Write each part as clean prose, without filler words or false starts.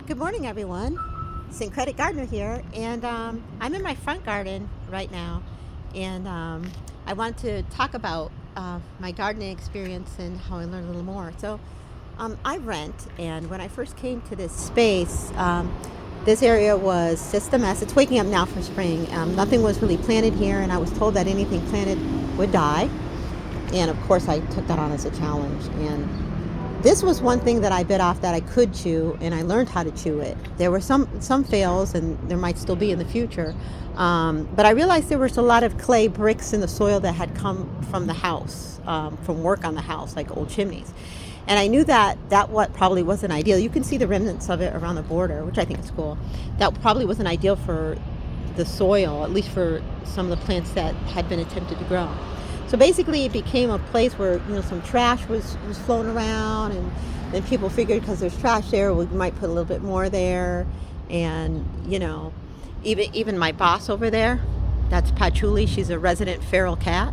Good morning, everyone. Syncretic Gardener here, and I'm in my front garden right now, and I want to talk about my gardening experience and how I learned a little more. I rent, and when I first came to this space, this area was just a mess. It's waking up now for spring. Nothing was really planted here, and I was told that anything planted would die. And of course, I took that on as a challenge. And this was one thing that I bit off that I could chew, and I learned how to chew it. There were some fails, and there might still be in the future. But I realized there was a lot of clay bricks in the soil that had come from the house, from work on the house, like old chimneys. And I knew that what probably wasn't ideal. You can see the remnants of it around the border, which I think is cool. That probably wasn't ideal for the soil, at least for some of the plants that had been attempted to grow. So basically, it became a place where some trash was flown around, and then people figured because there's trash there, we might put a little bit more there. And even my boss over there, that's Patchouli. She's a resident feral cat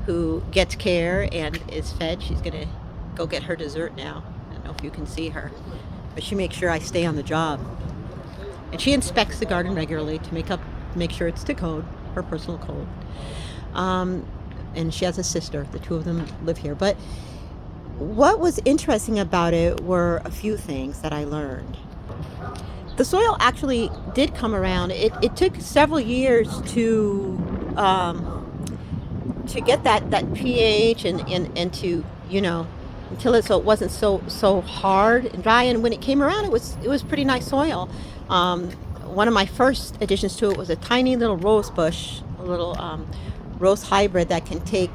who gets care and is fed. She's gonna go get her dessert now. I don't know if you can see her, but she makes sure I stay on the job, and she inspects the garden regularly to make sure it's to code, her personal code. And she has a sister. The two of them live here. But what was interesting about it were a few things that I learned. The soil actually did come around. It took several years to get that pH and to until it wasn't so hard and dry. And when it came around, it was pretty nice soil. One of my first additions to it was a tiny little rose bush, a little rose hybrid that can take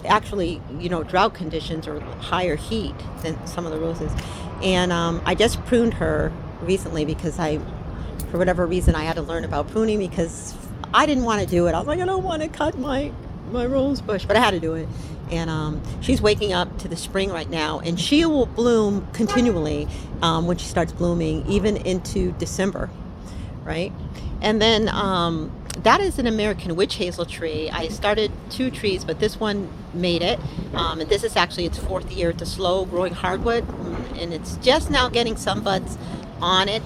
actually drought conditions or higher heat than some of the roses. And I just pruned her recently because for whatever reason, I had to learn about pruning because I didn't want to do it. I was like, I don't want to cut my rose bush, but I had to do it. And she's waking up to the spring right now, and she will bloom continually when she starts blooming, even into December, right? And then that is an American witch hazel tree. I started 2 trees, but this one made it. And this is actually its 4th year. It's a slow growing hardwood, and it's just now getting some buds on it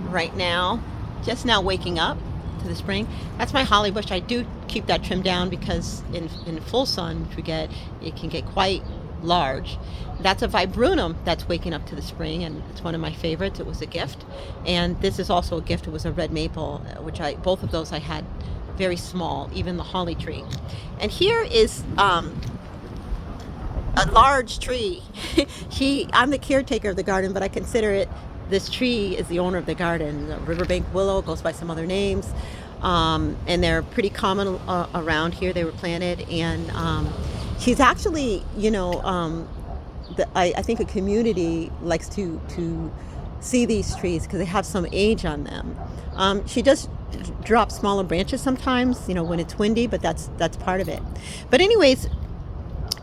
right now, just now waking up to the spring. That's my holly bush. I do keep that trimmed down because in full sun, which we get, it can get quite large. That's a viburnum that's waking up to the spring, and it's one of my favorites. It was a gift. And this is also a gift. It was a red maple, which both of those I had very small, even the holly tree. And here is a large tree. I'm the caretaker of the garden, but I consider this tree is the owner of the garden. The riverbank willow goes by some other names. And they're pretty common around here. They were planted, and she's actually, I think a community likes to see these trees because they have some age on them. She does drop smaller branches sometimes, when it's windy, but that's part of it. But anyways,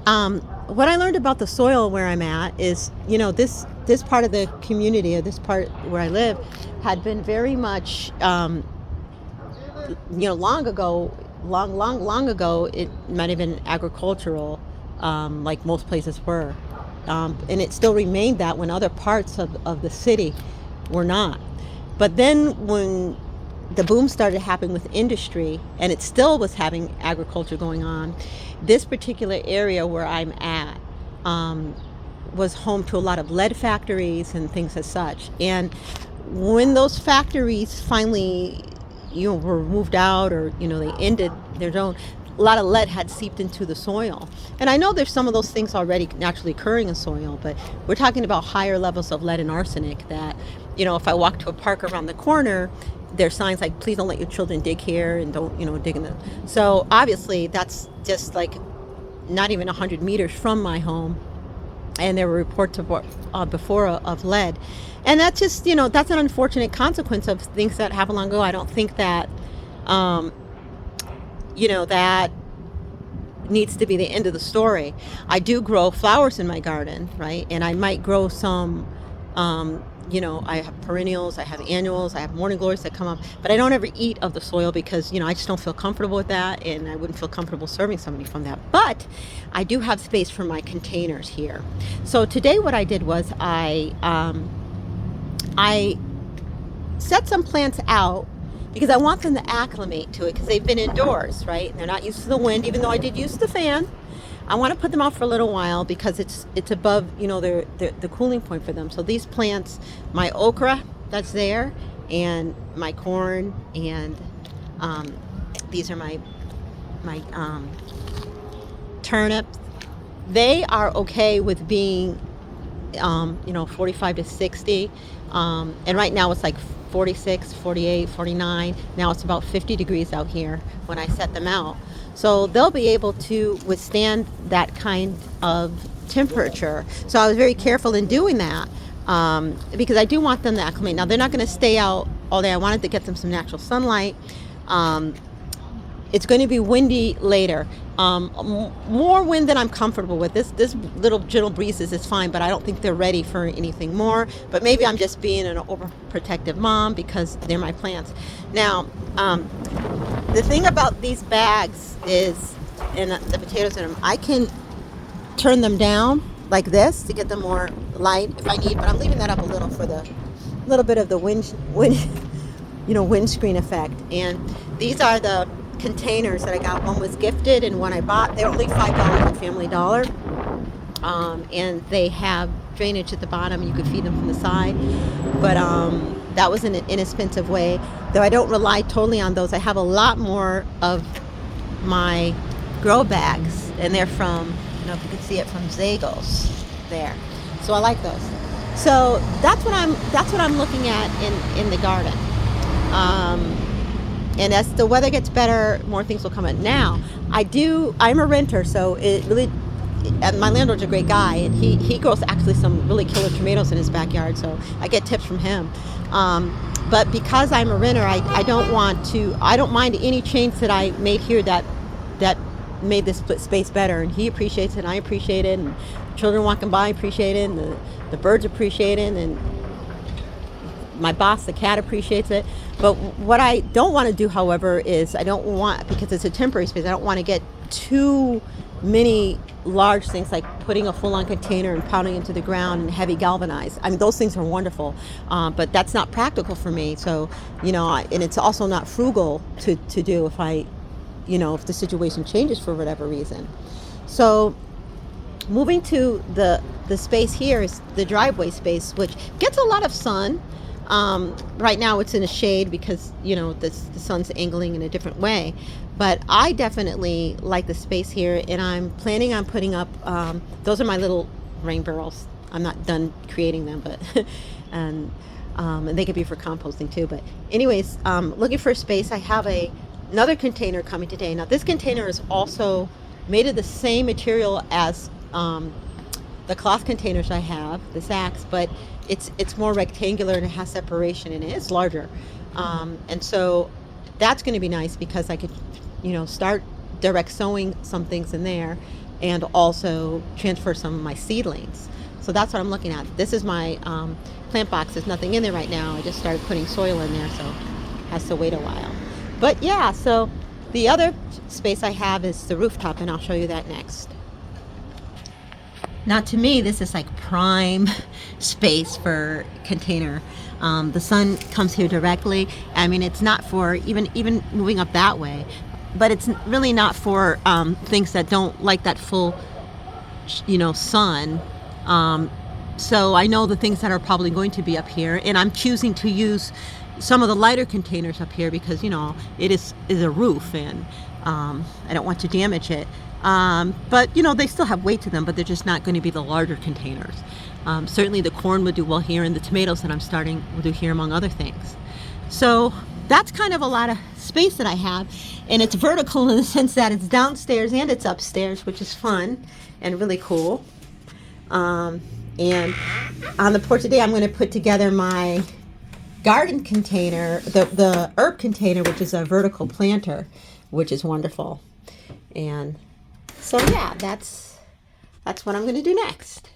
what I learned about the soil where I'm at is, this part of the community, or this part where I live, had been very much, long ago, it might have been agricultural, like most places were. And it still remained that when other parts of the city were not. But then when the boom started happening with industry, and it still was having agriculture going on, this particular area where I'm at was home to a lot of lead factories and things as such. And when those factories finally were moved out, or they ended their own, a lot of lead had seeped into the soil. And I know there's some of those things already naturally occurring in soil, but we're talking about higher levels of lead and arsenic that, if I walk to a park around the corner, there's signs like, please don't let your children dig here, and don't, dig in the... So obviously that's just like not even 100 meters from my home. And there were reports before of lead. And that's just, that's an unfortunate consequence of things that happened long ago. I don't think that, that needs to be the end of the story. I do grow flowers in my garden, right? And I might grow some, I have perennials, I have annuals, I have morning glories that come up, but I don't ever eat of the soil because, I just don't feel comfortable with that, and I wouldn't feel comfortable serving somebody from that. But I do have space for my containers here. So today what I did was I I set some plants out because I want them to acclimate to it because they've been indoors, right? They're not used to the wind, even though I did use the fan. I want to put them out for a little while because it's above, you know, the cooling point for them. So these plants, my okra that's there, and my corn, and these are my turnips. They are okay with being, you know, 45 to 60. And right now it's like 46, 48, 49. Now it's about 50 degrees out here when I set them out. So they'll be able to withstand that kind of temperature. So I was very careful in doing that because I do want them to acclimate. Now they're not going to stay out all day. I wanted to get them some natural sunlight. It's going to be windy later. More wind than I'm comfortable with. This little gentle breezes is fine, but I don't think they're ready for anything more. But maybe I'm just being an overprotective mom because they're my plants. Now, the thing about these bags is, and the potatoes in them, I can turn them down like this to get them more light if I need, but I'm leaving that up a little for the little bit of the wind, you know, windscreen effect. And these are the containers that I got. One was gifted and one I bought. They're only $5 at Family Dollar, and they have drainage at the bottom. You could feed them from the side, but that was an inexpensive way, though I don't rely totally on those. I have a lot more of my grow bags, and they're from, I don't know if you can see it, from Zagos there, so I like those. So that's what I'm looking at in the garden. And as the weather gets better, more things will come in. Now, I'm a renter, so it really, my landlord's a great guy, and he grows actually some really killer tomatoes in his backyard, so I get tips from him. But because I'm a renter, I don't mind any change that I made here that made this space better, and he appreciates it, and I appreciate it, and children walking by appreciate it, and the birds appreciate it, and my boss, the cat, appreciates it. But what I don't want to do, however, is because it's a temporary space, I don't want to get too many large things like putting a full-on container and pounding into the ground and heavy galvanized. I mean, those things are wonderful, but that's not practical for me. So, you know, and it's also not frugal to do if if the situation changes for whatever reason. So moving to the space here is the driveway space, which gets a lot of sun. Right now it's in a shade because, you know, the sun's angling in a different way. But I definitely like the space here, and I'm planning on putting up, those are my little rain barrels. I'm not done creating them, but and they could be for composting too. But anyways, looking for a space. I have another container coming today. Now this container is also made of the same material as the cloth containers I have, the sacks, but it's more rectangular and it has separation in it. It's larger, and so that's going to be nice because I could, you know, start direct sowing some things in there, and also transfer some of my seedlings. So that's what I'm looking at. This is my plant box. There's nothing in there right now. I just started putting soil in there, so it has to wait a while. But yeah, so the other space I have is the rooftop, and I'll show you that next. Now, to me, this is like prime space for container. The sun comes here directly. I mean, it's not for even moving up that way, but it's really not for things that don't like that full, you know, sun. So I know the things that are probably going to be up here, and I'm choosing to use some of the lighter containers up here because, you know, it is a roof, and I don't want to damage it. But, you know, they still have weight to them, but they're just not going to be the larger containers. Certainly the corn would do well here, and the tomatoes that I'm starting will do here, among other things. So that's kind of a lot of space that I have, and it's vertical in the sense that it's downstairs and it's upstairs, which is fun and really cool. And on the porch today, I'm going to put together my garden container, the herb container, which is a vertical planter, which is wonderful. And so yeah, that's what I'm going to do next.